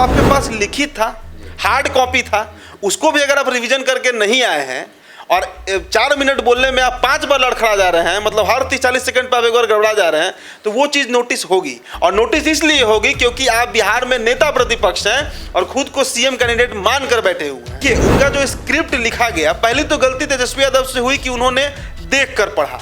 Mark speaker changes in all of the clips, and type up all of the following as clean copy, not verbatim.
Speaker 1: आपके पास लिखित था, हार्ड कॉपी था, उसको भी अगर आप रिवीजन करके नहीं आए हैं और 4 मिनट बोलने में आप 5 बार लड़खड़ा जा रहे हैं, मतलब हर 30-40 सेकंड पर आप एक बार गड़बड़ा जा रहे हैं, तो वो चीज़ नोटिस होगी। और नोटिस इसलिए होगी क्योंकि आप बिहार में नेता प्रतिपक्ष हैं और खुद को सीएम कैंडिडेट मान कर बैठे हुए हैं। कि उनका जो स्क्रिप्ट लिखा गया, पहली तो गलती तेजस्वी यादव से हुई कि उन्होंने देख कर पढ़ा।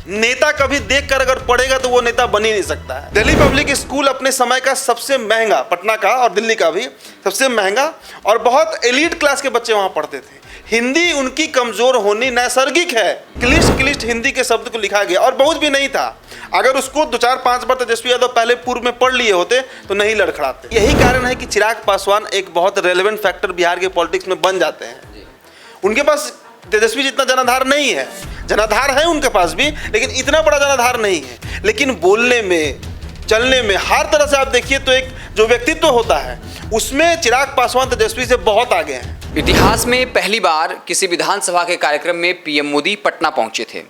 Speaker 1: नेता कभी देखकर अगर पढ़ेगा तो वो नेता बन ही नहीं सकता है। दिल्ली पब्लिक स्कूल अपने समय का सबसे महंगा, पटना का और दिल्ली का भी सबसे महंगा, और बहुत एलीट क्लास के बच्चे वहां पढ़ते थे। हिंदी उनकी कमजोर होनी नैसर्गिक है। क्लिष्ट हिंदी के शब्द को लिखा गया और बहुत भी नहीं था। अगर उसको 2-4-5 बार तेजस्वी यादव पहले पूर्व में पढ़ लिए होते तो नहीं लड़खड़ाते। यही कारण है कि चिराग पासवान एक बहुत रेलेवेंट फैक्टर बिहार के पॉलिटिक्स में बन जाते हैं। उनके पास तेजस्वी जितना जनाधार नहीं है, जनाधार है उनके पास भी, लेकिन इतना बड़ा जनाधार नहीं है। लेकिन बोलने में, चलने में, हर तरह से आप देखिए तो एक जो व्यक्तित्व होता है उसमें चिराग पासवान तेजस्वी से बहुत आगे हैं।
Speaker 2: इतिहास में पहली बार किसी विधानसभा के कार्यक्रम में पीएम मोदी पटना पहुंचे थे।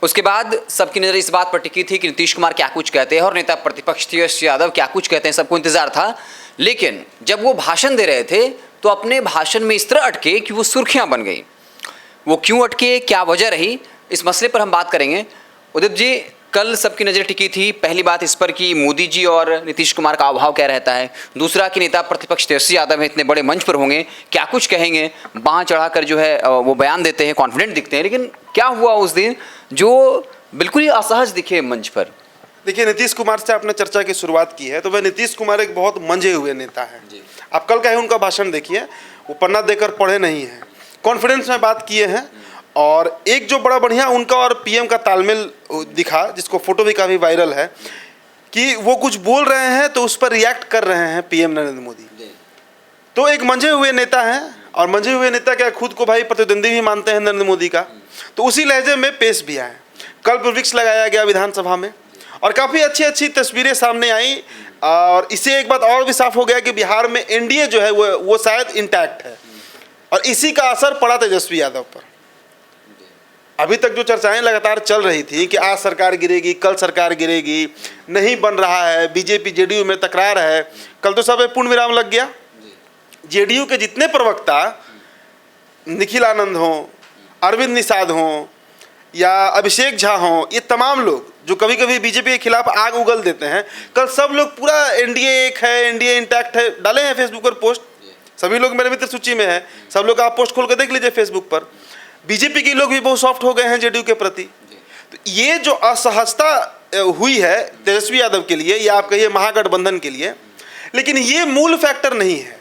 Speaker 2: उसके बाद सबकी नजर इस बात पर टिकी थी कि नीतीश कुमार क्या कुछ कहते हैं और नेता प्रतिपक्ष तेजस्वी यादव क्या कुछ कहते हैं, सबको इंतजार था। लेकिन जब वो भाषण दे रहे थे तो अपने भाषण में इस तरह अटके कि वो सुर्खियां बन गई। वो क्यों अटके, क्या वजह रही, इस मसले पर हम बात करेंगे। उदित जी, कल सबकी नज़र टिकी थी पहली बात इस पर कि मोदी जी और नीतीश कुमार का अभाव क्या रहता है, दूसरा कि नेता प्रतिपक्ष तेजस्वी यादव है, इतने बड़े मंच पर होंगे, क्या कुछ कहेंगे, बाँह चढ़ाकर जो है वो बयान देते हैं, कॉन्फिडेंट दिखते हैं। लेकिन क्या हुआ उस दिन जो बिल्कुल ही असहज दिखे मंच पर?
Speaker 1: देखिए, नीतीश कुमार से आपने चर्चा की शुरुआत की है, तो वह नीतीश कुमार एक बहुत मंझे हुए नेता है। आप कल का ही उनका भाषण देखिए, वो पन्ना देकर पढ़े नहीं हैं, कॉन्फिडेंस में बात किए हैं। और एक जो बड़ा बढ़िया उनका और पीएम का तालमेल दिखा, जिसको फोटो भी काफ़ी वायरल है, कि वो कुछ बोल रहे हैं तो उस पर रिएक्ट कर रहे हैं पीएम नरेंद्र मोदी। तो एक मंझे हुए नेता हैं, और मंझे हुए नेता क्या खुद को भाई प्रतिद्वंदी भी मानते हैं नरेंद्र मोदी का, तो उसी लहजे में पेश भी आए। कल वृक्ष लगाया गया विधानसभा में और काफ़ी अच्छी तस्वीरें सामने आई। और इससे एक बात और भी साफ हो गया कि बिहार में एनडीए जो है वो शायद इंटैक्ट है, और इसी का असर पड़ा तेजस्वी यादव पर। अभी तक जो चर्चाएं लगातार चल रही थी कि आज सरकार गिरेगी, कल सरकार गिरेगी, नहीं बन रहा है, बीजेपी जेडीयू में तकरार है, कल तो सब पूर्ण विराम लग गया। जेडीयू के जितने प्रवक्ता, निखिल आनंद हों, अरविंद निषाद हों या अभिषेक झा हों, ये तमाम लोग जो कभी कभी बीजेपी के खिलाफ आग उगल देते हैं, कल सब लोग पूरा एनडीए एक है, एनडीए इंटैक्ट है डाले हैं फेसबुक पर पोस्ट। सभी लोग मेरे मित्र सूची में हैं, सब लोग आप पोस्ट खोल कर देख लीजिए फेसबुक पर। बीजेपी के लोग भी बहुत सॉफ्ट हो गए हैं जेडीयू के प्रति। तो ये जो असहजता हुई है तेजस्वी यादव के लिए, या आप कहिए महागठबंधन के लिए, लेकिन ये मूल फैक्टर नहीं है।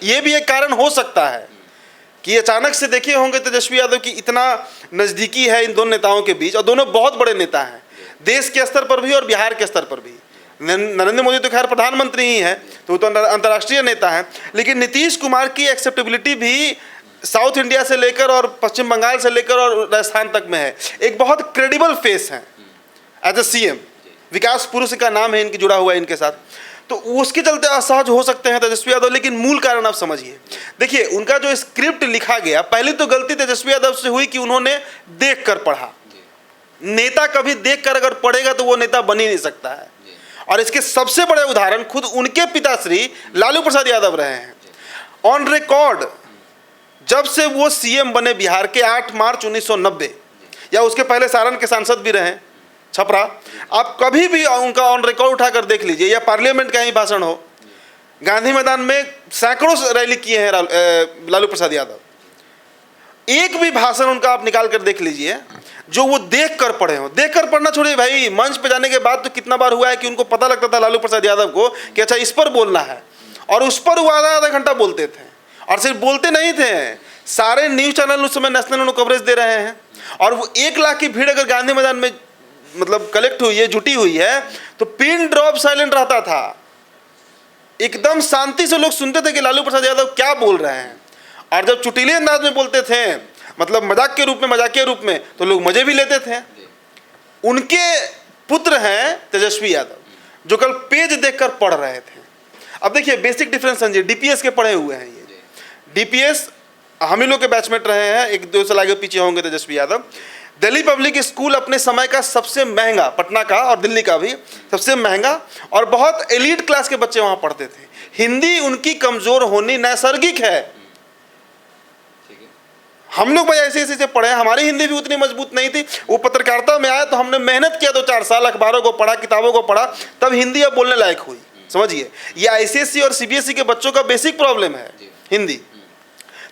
Speaker 1: ये भी एक कारण हो सकता है कि अचानक से देखे होंगे तेजस्वी यादव की इतना नज़दीकी है इन दोनों नेताओं के बीच, और दोनों बहुत बड़े नेता हैं देश के स्तर पर भी और बिहार के स्तर पर भी। नरेंद्र मोदी तो खैर प्रधानमंत्री ही हैं, तो वो तो अंतर्राष्ट्रीय नेता हैं, लेकिन नीतीश कुमार की एक्सेप्टेबिलिटी भी साउथ इंडिया से लेकर और पश्चिम बंगाल से लेकर और राजस्थान तक में है। एक बहुत क्रेडिबल फेस है एज ए सीएम, विकास पुरुष का नाम है इनकी जुड़ा हुआ है इनके साथ, तो उसके चलते असहज हो सकते हैं तेजस्वी यादव। लेकिन मूल कारण आप समझिए, देखिए उनका जो स्क्रिप्ट लिखा गया, पहली तो गलती तेजस्वी यादव से हुई कि उन्होंने देख कर पढ़ा। नेता कभी देख कर अगर पढ़ेगा तो वो नेता बन ही नहीं सकता है। और इसके सबसे बड़े उदाहरण खुद उनके पिताश्री लालू प्रसाद यादव रहे हैं। ऑन रिकॉर्ड जब से वो सीएम बने बिहार के 8 मार्च 1990, या उसके पहले सारण के सांसद भी रहे, छपरा, आप कभी भी उनका ऑन रिकॉर्ड उठाकर देख लीजिए, या पार्लियामेंट का ही भाषण हो, गांधी मैदान में सैकड़ों रैली किए हैं लालू प्रसाद यादव। एक भी भाषण उनका आप निकाल कर देख लीजिए जो वो देख कर पढ़े हो। देख कर पढ़ना छोड़िए भाई, मंच पे जाने के बाद तो कितना बार हुआ है कि उनको पता लगता था लालू प्रसाद यादव को कि अच्छा इस पर बोलना है, और उस पर वो आधा घंटा बोलते थे। और सिर्फ बोलते नहीं थे, सारे न्यूज़ चैनल उस समय नेशनल उनको कवरेज दे रहे हैं। और वो 1 लाख की भीड़ अगर गांधी मैदान में मतलब कलेक्ट हुई है, जुटी हुई है, तो पिन ड्रॉप साइलेंट रहता था। एकदम शांति से लोग सुनते थे कि लालू प्रसाद यादव क्या बोल रहे हैं। और जब चुटीले अंदाज में बोलते थे, मतलब मजाक के रूप में, मजाकिया रूप में, तो लोग मजे भी लेते थे। उनके पुत्र हैं तेजस्वी यादव, जो कल पेज देखकर पढ़ रहे थे। अब देखिए बेसिक डिफरेंस समझिए, डीपीएस के पढ़े हुए हैं ये। डीपीएस हम ही लोग के बैचमेट रहे हैं, 1-2 साल आगे पीछे होंगे तेजस्वी यादव। दिल्ली पब्लिक स्कूल अपने समय का सबसे महंगा, पटना का और दिल्ली का भी सबसे महंगा, और बहुत एलीट क्लास के बच्चे वहाँ पढ़ते थे। हिंदी उनकी कमजोर होनी नैसर्गिक है। हम लोग भाई ऐसे ऐसे पढ़े हैं, हमारी हिंदी भी उतनी मजबूत नहीं थी। वो पत्रकारिता में आया तो हमने मेहनत किया 2-4 साल, अखबारों को पढ़ा, किताबों को पढ़ा, तब हिंदी अब बोलने लायक हुई। समझिए, ये आईसीएसई और सीबीएसई के बच्चों का बेसिक प्रॉब्लम है हिंदी।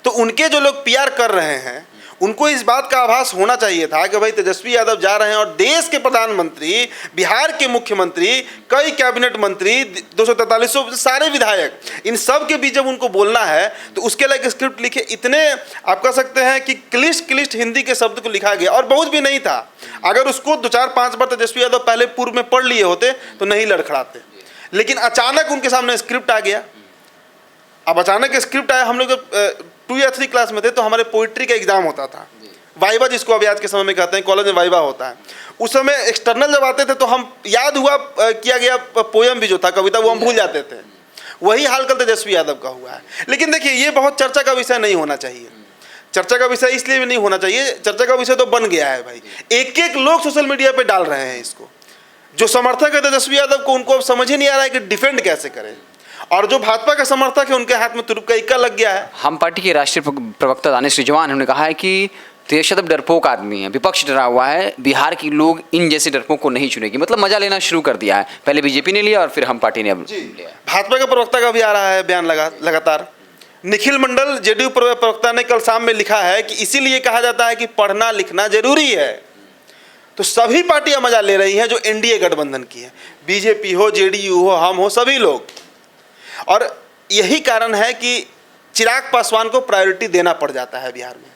Speaker 1: तो उनके जो लोग पीआर कर रहे हैं उनको इस बात का आभास होना चाहिए था कि भाई तेजस्वी यादव जा रहे हैं और देश के प्रधानमंत्री, बिहार के मुख्यमंत्री, कई कैबिनेट मंत्री, 243 सारे विधायक, इन सब के बीच जब उनको बोलना है तो उसके लिए एक स्क्रिप्ट लिखे। इतने आप कह सकते हैं कि क्लिष्ट हिंदी के शब्द को लिखा गया और बहुत भी नहीं था। अगर उसको 2-4-5 बार तेजस्वी यादव पहले पूर्व में पढ़ लिए होते तो नहीं लड़खड़ाते, लेकिन अचानक उनके सामने स्क्रिप्ट आ गया। अब अचानक स्क्रिप्ट आया, हम लोग जब 2 या 3 क्लास में थे तो हमारे पोइट्री का एग्जाम होता था, वाइवा जिसको अभी आज के समय में कहते हैं, कॉलेज में वाइवा होता है। उस समय एक्सटर्नल जब आते थे तो हम याद हुआ किया गया पोयम भी जो था, कविता, वो हम भूल जाते थे। वही हाल कल तेजस्वी यादव का हुआ है। लेकिन देखिए, ये बहुत चर्चा का विषय नहीं होना चाहिए। चर्चा का विषय इसलिए भी नहीं होना चाहिए, चर्चा का विषय तो बन गया है भाई। एक लोग सोशल मीडिया पर डाल रहे हैं इसको। जो समर्थक है तेजस्वी यादव को, उनको अब समझ ही नहीं आ रहा है कि डिफेंड कैसे करें, और जो भाजपा का समर्थक है उनके हाथ में तुरुप का इक्का लग गया है।
Speaker 2: हम पार्टी के राष्ट्रीय प्रवक्ता दानिश रिजवान, उन्होंने कहा है कि तेज यादव डरपोक आदमी है, विपक्ष डरा हुआ है, बिहार की लोग इन जैसे डरपोक को नहीं चुनेगी। मतलब मजा लेना शुरू कर दिया है, पहले बीजेपी ने लिया और फिर हम पार्टी ने अब लिया।
Speaker 1: भाजपा के प्रवक्ता का भी आ रहा है बयान लगातार। निखिल मंडल जेडीयू प्रवक्ता ने कल शाम में लिखा है कि इसीलिए कहा जाता है कि पढ़ना लिखना जरूरी है। तो सभी पार्टियां मजा ले रही हैं जो एनडीए गठबंधन की है, बीजेपी हो, जेडीयू हो, हम हो, सभी लोग। और यही कारण है कि चिराग पासवान को प्रायोरिटी देना पड़ जाता है बिहार में।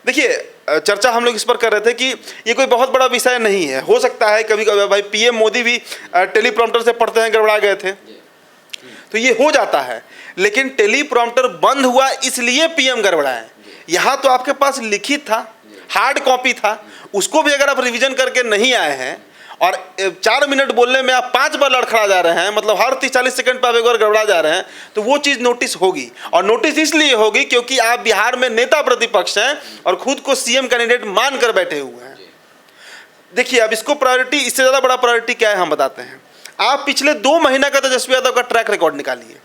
Speaker 1: देखिए, चर्चा हम लोग इस पर कर रहे थे कि ये कोई बहुत बड़ा विषय नहीं है। हो सकता है कभी कभी भाई पीएम मोदी भी टेलीप्रॉम्प्टर से पढ़ते हैं, गड़बड़ा गए थे, तो ये हो जाता है। लेकिन टेलीप्रॉम्प्टर बंद हुआ इसलिए पीएम गड़बड़ाए। यहाँ तो आपके पास लिखित था, हार्ड कॉपी था, उसको भी अगर आप रिवीजन करके नहीं आए हैं और 4 मिनट बोलने में आप 5 बार लड़खड़ा जा रहे हैं, मतलब हर 30-40 सेकंड पर आप एक बार गड़बड़ा जा रहे हैं, तो वो चीज़ नोटिस होगी। और नोटिस इसलिए होगी क्योंकि आप बिहार में नेता प्रतिपक्ष हैं और खुद को सीएम कैंडिडेट मान कर बैठे हुए हैं। देखिए, अब इसको प्रायोरिटी, इससे ज़्यादा बड़ा प्रायोरिटी क्या है हम बताते हैं। आप पिछले 2 महीना का तेजस्वी यादव का ट्रैक रिकॉर्ड निकालिए,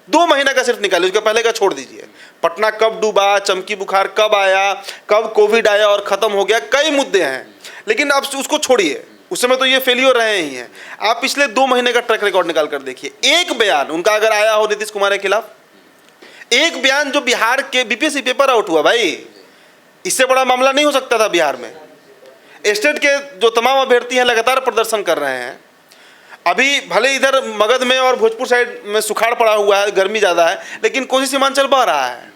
Speaker 1: 2 महीना का सिर्फ निकालिए, उसका पहले का छोड़ दीजिए। पटना कब डूबा, चमकी बुखार कब आया, कब कोविड आया और ख़त्म हो गया, कई मुद्दे हैं, लेकिन आप उसको छोड़िए। उस समय तो ये फेलियर रहे ही हैं। आप पिछले 2 महीने का ट्रैक रिकॉर्ड निकाल कर देखिए। एक बयान उनका अगर आया हो नीतीश कुमार के खिलाफ, एक बयान जो बिहार के बीपीएससी पेपर आउट हुआ, भाई इससे बड़ा मामला नहीं हो सकता था बिहार में। स्टेट के जो तमाम अभ्यर्थी हैं लगातार प्रदर्शन कर रहे हैं। अभी भले इधर मगध में और भोजपुर साइड में सुखाड़ पड़ा हुआ है, गर्मी ज़्यादा है, लेकिन कोसी सीमांचल बह रहा है।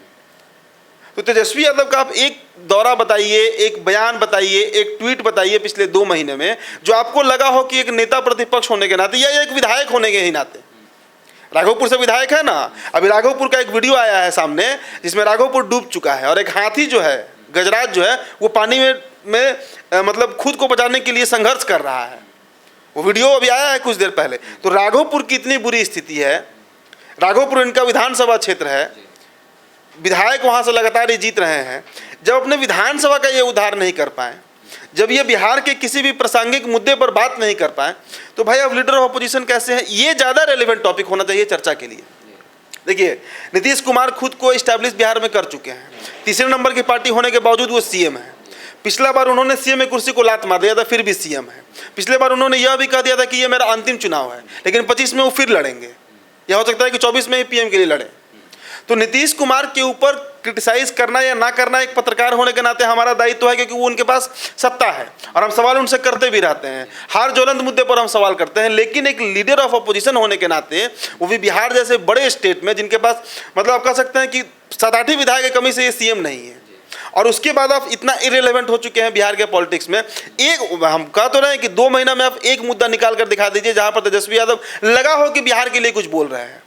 Speaker 1: तो तेजस्वी यादव का आप एक दौरा बताइए, एक बयान बताइए, एक ट्वीट बताइए पिछले 2 महीने में जो आपको लगा हो कि एक नेता प्रतिपक्ष होने के नाते या एक विधायक होने के ही नाते। राघोपुर से विधायक है ना, अभी राघोपुर का एक वीडियो आया है सामने जिसमें राघोपुर डूब चुका है और एक हाथी जो है, गजराज जो है, वो पानी में मतलब खुद को बचाने के लिए संघर्ष कर रहा है। वो वीडियो अभी आया है कुछ देर पहले। तो राघोपुर की इतनी बुरी स्थिति है। राघोपुर इनका विधानसभा क्षेत्र है, विधायक वहाँ से लगातार ये जीत रहे हैं। जब अपने विधानसभा का ये उद्धार नहीं कर पाए, जब ये बिहार के किसी भी प्रासंगिक मुद्दे पर बात नहीं कर पाए, तो भाई अब लीडर ऑफ अपोजिशन कैसे है? ये ज़्यादा रेलेवेंट टॉपिक होना चाहिए चर्चा के लिए। देखिए, नीतीश कुमार खुद को इस्टेब्लिश बिहार में कर चुके हैं। तीसरे नंबर की पार्टी होने के बावजूद वो सीएम है। पिछला बार उन्होंने सीएम की कुर्सी को लात मार दिया था, फिर भी सीएम है। पिछले बार उन्होंने यह भी कह दिया था कि ये मेरा अंतिम चुनाव है, लेकिन 25 में वो फिर लड़ेंगे, या हो सकता है कि 24 में ही पीएम के लिए लड़े। तो नीतीश कुमार के ऊपर क्रिटिसाइज करना या ना करना एक पत्रकार होने के नाते हमारा दायित्व है, क्योंकि वो उनके पास सत्ता है और हम सवाल उनसे करते भी रहते हैं। हर ज्वलंत मुद्दे पर हम सवाल करते हैं, लेकिन एक लीडर ऑफ अपोजिशन होने के नाते, वो भी बिहार जैसे बड़े स्टेट में जिनके पास मतलब आप कह सकते हैं कि 7-8 विधायक की कमी से ये सीएम नहीं है, और उसके बाद आप इतना इरेलेवेंट हो चुके हैं बिहार के पॉलिटिक्स में। एक हम कह तो रहे हैं कि 2 महीना में आप एक मुद्दा निकाल कर दिखा दीजिए जहां पर तेजस्वी यादव लगा हो कि बिहार के लिए कुछ बोल रहे हैं।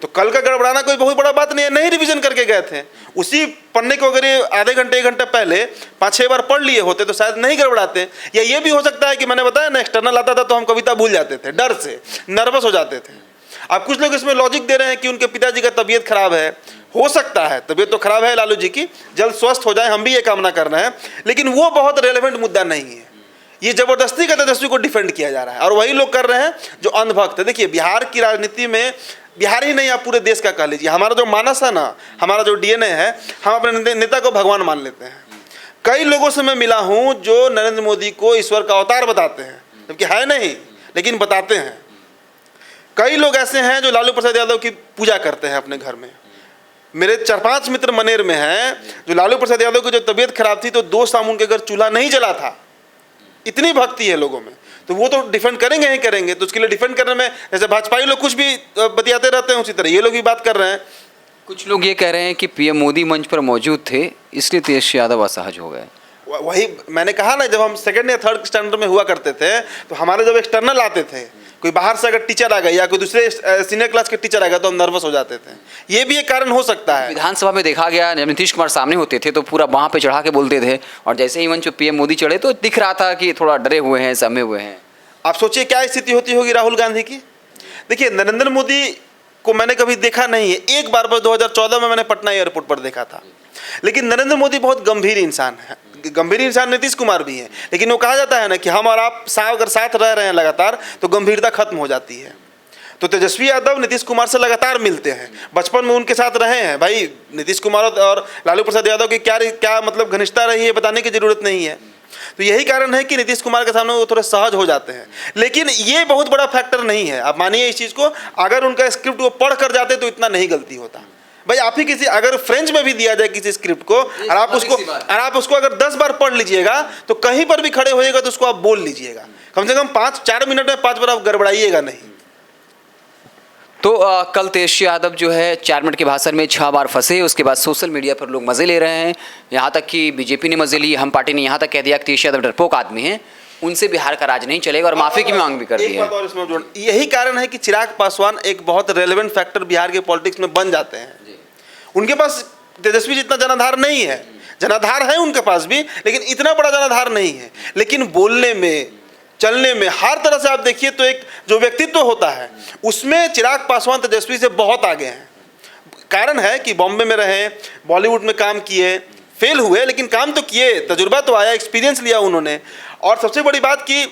Speaker 1: तो कल का गड़बड़ाना कोई बहुत बड़ा बात नहीं है, नहीं रिवीजन करके गए थे। उसी पन्ने को अगर ये आधे घंटे 1 घंटे पहले 5-6 बार पढ़ लिए होते तो शायद नहीं गड़बड़ाते। या ये भी हो सकता है कि मैंने बताया ना, एक्सटर्नल आता था तो हम कविता भूल जाते थे, डर से नर्वस हो जाते थे। अब कुछ लोग इसमें लॉजिक दे रहे हैं कि उनके पिताजी का तबीयत खराब है। हो सकता है तबीयत तो खराब है लालू जी की, जल्द स्वस्थ हो जाए, हम भी ये कामना कर रहे हैं, लेकिन वो बहुत रेलेवेंट मुद्दा नहीं है। ये जबरदस्ती का तेजस्वी को डिफेंड किया जा रहा है और वही लोग कर रहे हैं जो अंधभक्त है। देखिए बिहार की राजनीति में, बिहार ही नहीं आप पूरे देश का कह लीजिए, हमारा जो मानस है ना, हमारा जो डीएनए है, हम अपने नेता को भगवान मान लेते हैं। कई लोगों से मैं मिला हूं जो नरेंद्र मोदी को ईश्वर का अवतार बताते हैं, जबकि है नहीं, लेकिन बताते हैं। कई लोग ऐसे हैं जो लालू प्रसाद यादव की पूजा करते हैं अपने घर में। मेरे 4-5 मित्र मनेर में हैं जो लालू प्रसाद यादव की जो तबीयत खराब थी तो 2 शाम उनके घर चूल्हा नहीं जला था। इतनी भक्ति है लोगों में, तो वो तो डिफेंड करेंगे ही करेंगे। तो उसके लिए डिफेंड करने में जैसे भाजपाई लोग कुछ भी बतियाते रहते हैं, उसी तरह ये लोग भी बात कर रहे हैं।
Speaker 2: कुछ लोग ये कह रहे हैं कि पीएम मोदी मंच पर मौजूद थे, इसलिए तेजस्वी यादव असहज हो गए।
Speaker 1: वही मैंने कहा ना, जब हम सेकंड या थर्ड स्टैंडर्ड में हुआ करते थे तो हमारे जब एक्सटर्नल आते थे, कोई बाहर से अगर टीचर आ गया या कोई दूसरे सीनियर क्लास के टीचर आ गया तो हम नर्वस हो जाते थे। ये भी एक कारण हो सकता है।
Speaker 2: विधानसभा में देखा गया, जब नीतीश कुमार सामने होते थे तो पूरा वहाँ पे चढ़ा के बोलते थे, और जैसे ही मंच पे पीएम मोदी चढ़े तो दिख रहा था कि थोड़ा डरे हुए हैं, सहमे हुए हैं।
Speaker 1: आप सोचिए क्या स्थिति होती होगी राहुल गांधी की। देखिए नरेंद्र मोदी को मैंने कभी देखा नहीं है, एक बार बस 2014 में मैंने पटना एयरपोर्ट पर देखा था। लेकिन नरेंद्र मोदी बहुत गंभीर इंसान है। गंभीर इंसान नीतीश कुमार भी हैं, लेकिन वो कहा जाता है ना कि हम और आप अगर साथ रह रहे हैं लगातार तो गंभीरता खत्म हो जाती है। तो तेजस्वी यादव नीतीश कुमार से लगातार मिलते हैं, बचपन में उनके साथ रहे हैं। भाई नीतीश कुमार और लालू प्रसाद यादव की क्या मतलब घनिष्ठता रही है बताने की जरूरत नहीं है। तो यही कारण है कि नीतीश कुमार के सामने वो थोड़े सहज हो जाते हैं। लेकिन ये बहुत बड़ा फैक्टर नहीं है, आप मानिए इस चीज़ को। अगर उनका स्क्रिप्ट वो पढ़ कर जाते तो इतना नहीं गलती होता। भाई आप ही किसी, अगर फ्रेंच में भी दिया जाए किसी स्क्रिप्ट को और आप उसको अगर 10 बार पढ़ लीजिएगा तो कहीं पर भी खड़े होइएगा तो उसको आप बोल लीजिएगा। कम से कम 4 मिनट में 5 बार आप गड़बड़ाइएगा नहीं।
Speaker 2: तो कल तेजस्वी यादव जो है 4 मिनट के भाषण में 6 बार फंसे। उसके बाद सोशल मीडिया पर लोग मज़े ले रहे हैं, यहाँ तक कि बीजेपी ने मज़े ली। हम पार्टी ने यहाँ तक कह दिया कि तेजस्वी यादव डरपोक आदमी है, उनसे बिहार का राज नहीं चलेगा, और माफी की मांग भी कर दी है।
Speaker 1: और इसमें यही कारण है कि चिराग पासवान एक बहुत रेलेवेंट फैक्टर बिहार के पॉलिटिक्स में बन जाते हैं। उनके पास तेजस्वी जितना जनाधार नहीं है, जनाधार है उनके पास भी, लेकिन इतना बड़ा जनाधार नहीं है। लेकिन बोलने में, चलने में, हर तरह से आप देखिए तो एक जो व्यक्तित्व होता है उसमें चिराग पासवान तेजस्वी से बहुत आगे हैं। कारण है कि बॉम्बे में रहे, बॉलीवुड में काम किए, फेल हुए लेकिन काम तो किए, तजुर्बा तो आया, एक्सपीरियंस लिया उन्होंने। और सबसे बड़ी बात कि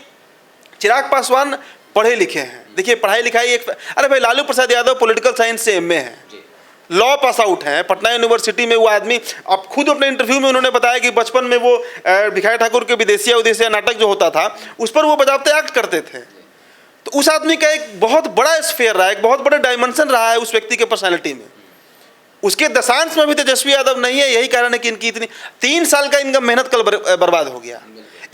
Speaker 1: चिराग पासवान पढ़े लिखे हैं। देखिए पढ़ाई लिखाई एक, अरे भाई लालू प्रसाद यादव पॉलिटिकल साइंस से एमए हैं, लॉ पास आउट हैं पटना यूनिवर्सिटी में। वो आदमी अब खुद अपने इंटरव्यू में उन्होंने बताया कि बचपन में वो भिखारी ठाकुर के विदेशिया उदेशिया नाटक जो होता था उस पर वो बजाबते एक्ट करते थे। तो उस आदमी का एक बहुत बड़ा स्फेयर रहा है, एक बहुत बड़ा डायमेंशन रहा है उस व्यक्ति के पर्सनैलिटी में। उसके दशांश में भी तेजस्वी यादव नहीं है। यही कारण है कि इनकी इतनी 3 साल का इनका मेहनत कल बर्बाद हो गया।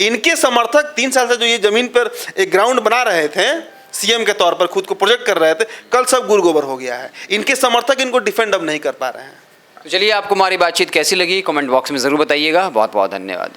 Speaker 1: इनके समर्थक 3 साल से जो ये जमीन पर एक ग्राउंड बना रहे थे, सीएम के तौर पर खुद को प्रोजेक्ट कर रहे थे, कल सब गुड़ गोबर हो गया है। इनके समर्थक इनको डिफेंड अब नहीं कर पा रहे हैं।
Speaker 2: तो चलिए, आपको हमारी बातचीत कैसी लगी कमेंट बॉक्स में ज़रूर बताइएगा। बहुत बहुत धन्यवाद।